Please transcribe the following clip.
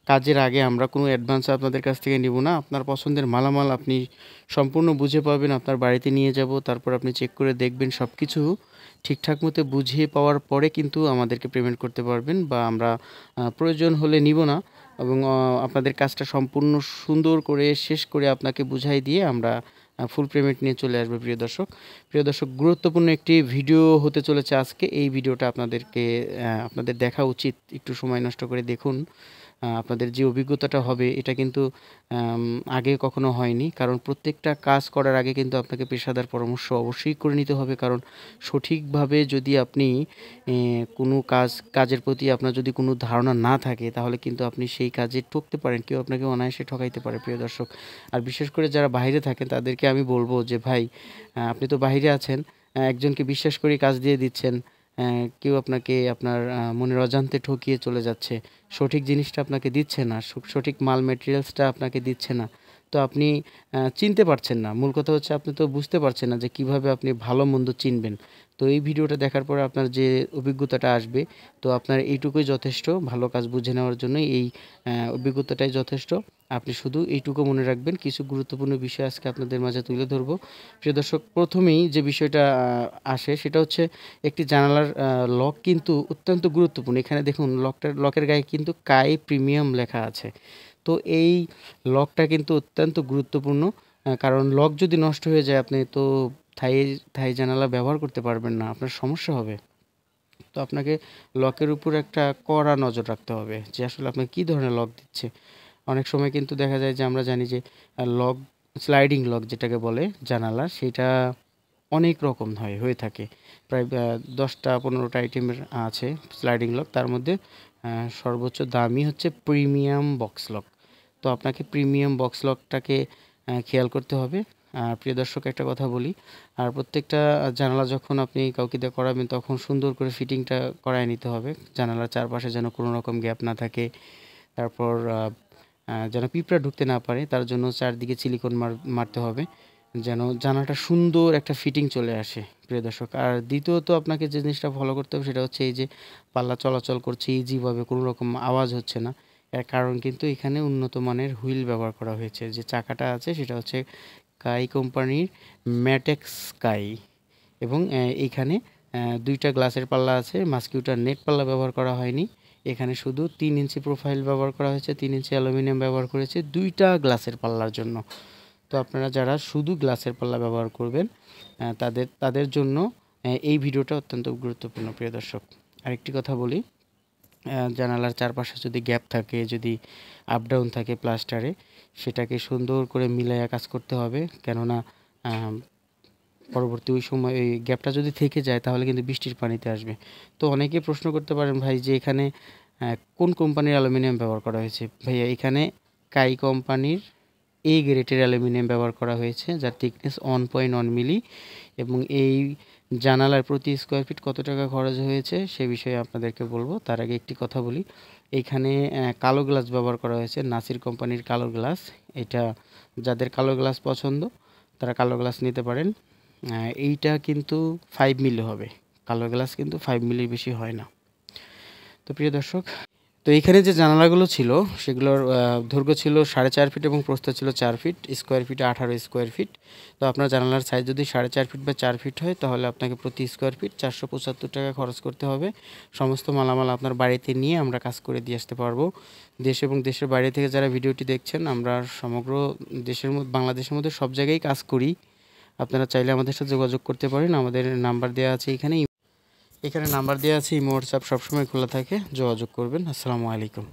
কাজের আগে আমরা কোনো অ্যাডভান্স আপনাদের কাছ থেকে নিব না। আপনার পছন্দের মালামাল আপনি সম্পূর্ণ বুঝে পাবেন, আপনার বাড়িতে নিয়ে যাব। তারপর আপনি চেক করে দেখবেন সবকিছু ঠিকঠাক মতো বুঝিয়ে পাওয়ার পরে কিন্তু আমাদেরকে পেমেন্ট করতে পারবেন, বা আমরা প্রয়োজন হলে নিব না, এবং আপনাদের কাজটা সম্পূর্ণ সুন্দর করে শেষ করে আপনাকে বুঝাই দিয়ে আমরা ফুল পেমেন্ট নিয়ে চলে আসবো। প্রিয় দর্শক, গুরুত্বপূর্ণ একটি ভিডিও হতে চলেছে আজকে। এই ভিডিওটা আপনাদের দেখা উচিত। একটু সময় নষ্ট করে দেখুন। আপনাদের যে অভিজ্ঞতাটা হবে এটা কিন্তু আগে কখনো হয়নি। কারণ প্রত্যেকটা কাজ করার আগে কিন্তু আপনাকে পেশাদার পরামর্শ অবশ্যই করে নিতে হবে। কারণ সঠিকভাবে যদি আপনি কোনো কাজের প্রতি আপনার যদি কোনো ধারণা না থাকে, তাহলে কিন্তু আপনি সেই কাজে ঠকতে পারেন। কেউ আপনাকে অনায়াসে ঠকাইতে পারে প্রিয় দর্শক। আর বিশেষ করে যারা বাইরে থাকেন তাদেরকে আমি বলব যে ভাই, আপনি তো বাইরে আছেন, একজনকে বিশ্বাস করে কাজ দিয়ে দিচ্ছেন, কেউ আপনাকে আপনার মনের অজান্তে ঠকিয়ে চলে যাচ্ছে, সঠিক জিনিসটা আপনাকে দিচ্ছে না, সঠিক মাল মেটেরিয়ালসটা আপনাকে দিচ্ছে না। তো আপনি চিনতে পারছেন না। মূল কথা হচ্ছে আপনি তো বুঝতে পারছেন না যে কিভাবে আপনি ভালো মন্দ চিনবেন। তো এই ভিডিওটা দেখার পরে আপনার যে অভিজ্ঞতাটা আসবে, তো আপনার এইটুকুই যথেষ্ট ভালো কাজ বুঝে নেওয়ার জন্য। এই অভিজ্ঞতাটাই যথেষ্ট। আপনি শুধু এইটুকু মনে রাখবেন। কিছু গুরুত্বপূর্ণ বিষয় আজকে আপনাদের মাঝে তুলে ধরবো। প্রিয় দর্শক, প্রথমেই যে বিষয়টা আসে সেটা হচ্ছে একটি জানালার লক কিন্তু অত্যন্ত গুরুত্বপূর্ণ। এখানে দেখুন লকের গায়ে কিন্তু কাই প্রিমিয়াম লেখা আছে। তো এই লকটা কিন্তু অত্যন্ত গুরুত্বপূর্ণ। কারণ লক যদি নষ্ট হয়ে যায়, আপনি তো থাই থাই জানালা ব্যবহার করতে পারবেন না, আপনার সমস্যা হবে। তো আপনাকে লকের উপর একটা কড়া নজর রাখতে হবে যে আসলে আপনাকে কী ধরনের লক দিচ্ছে। অনেক সময় কিন্তু দেখা যায় যে আমরা জানি যে লক, স্লাইডিং লক যেটাকে বলে জানালা, সেটা অনেক রকম হয়ে থাকে। প্রায় 10টা 15টা আইটেমের আছে স্লাইডিং লক। তার মধ্যে সর্বোচ্চ দামি হচ্ছে প্রিমিয়াম বক্স লক। তো আপনাকে প্রিমিয়াম বক্স লকটাকে খেয়াল করতে হবে। প্রিয় দর্শক, একটা কথা বলি, আর প্রত্যেকটা জানালা যখন আপনি কাউকে দিয়ে করাবেন তখন সুন্দর করে ফিটিংটা করায় নিতে হবে। জানালার চারপাশে যেন কোনো রকম গ্যাপ না থাকে। তারপর যেন পিঁপড়া ঢুকতে না পারে, তার জন্য চারদিকে সিলিকন মারতে হবে, যেন জানালাটা সুন্দর একটা ফিটিং চলে আসে প্রিয় দর্শক। আর দ্বিতীয়ত আপনাকে যে জিনিসটা ফলো করতে হবে সেটা হচ্ছে এই যে পাল্লা চলাচল করছে ইজিভাবে, কোনো রকম আওয়াজ হচ্ছে না। এর কারণ কিন্তু এখানে উন্নত মানের হুইল ব্যবহার করা হয়েছে। যে চাকাটা আছে সেটা হচ্ছে কাই কোম্পানির ম্যাটেক্স কাই, এবং এইখানে 2টা গ্লাসের পাল্লা আছে, মাস্কিউটার নেট পাল্লা ব্যবহার করা হয়নি। এখানে শুধু 3 ইঞ্চি প্রোফাইল ব্যবহার করা হয়েছে, 3 ইঞ্চি অ্যালুমিনিয়াম ব্যবহার করেছে 2টা গ্লাসের পাল্লার জন্য। তো আপনারা যারা শুধু গ্লাসের পাল্লা ব্যবহার করবেন, তাদের জন্য এই ভিডিওটা অত্যন্ত গুরুত্বপূর্ণ প্রিয় দর্শক। আরেকটি কথা বলি, জানালার চারপাশে যদি গ্যাপ থাকে, যদি আপ ডাউন থাকে প্লাস্টারে, সেটাকে সুন্দর করে মিলাইয়া কাজ করতে হবে। কেননা পরবর্তী ওই সময় ওই গ্যাপটা যদি থেকে যায় তাহলে কিন্তু বৃষ্টির পানিতে আসবে। তো অনেকে প্রশ্ন করতে পারেন ভাই যে এখানে কোন কোম্পানির অ্যালুমিনিয়াম ব্যবহার করা হয়েছে। ভাইয়া, এখানে কাই কোম্পানির এই গ্রেডের অ্যালুমিনিয়াম ব্যবহার করা হয়েছে, যার থিকনেস 1.1 মিলি। এবং এই জানালার প্রতি স্কোয়ার ফিট কত টাকা খরচ হয়েছে সে বিষয়ে আপনাদেরকে বলবো। তার আগে একটি কথা বলি, এইখানে কালো গ্লাস ব্যবহার করা হয়েছে, নাসির কোম্পানির কালো গ্লাস। এটা যাদের কালো গ্লাস পছন্দ তারা কালো গ্লাস নিতে পারেন। এইটা কিন্তু 5 মিলি হবে, কালো গ্লাস কিন্তু 5 মিলির বেশি হয় না। তো প্রিয় দর্শক, তো এইখানে যে জানালাগুলো ছিল সেগুলোর দৈর্ঘ্য ছিল 4.5 ফিট এবং প্রস্থ ছিল 4 ফিট, স্কোয়ার ফিটে 18 স্কোয়ার ফিট। তো আপনার জানালার সাইজ যদি 4.5 ফিট বা 4 ফিট হয় তাহলে আপনাকে প্রতি স্কোয়ার ফিট 475 টাকা খরচ করতে হবে। সমস্ত মালামাল আপনার বাড়িতে নিয়ে আমরা কাজ করে দিয়ে আসতে পারবো। দেশ এবং দেশের বাইরে থেকে যারা ভিডিওটি দেখছেন, আমরা সমগ্র বাংলাদেশের মধ্যে সব জায়গায় কাজ করি। আপনারা চাইলে আমাদের সাথে যোগাযোগ করতে পারেন। আমাদের নাম্বার দেওয়া আছে এখানে নাম্বার দেওয়া আছে, ইমো হোয়াটসঅ্যাপ সবসময় খোলা থাকে, যোগাযোগ করবেন। আসসালামু আলাইকুম।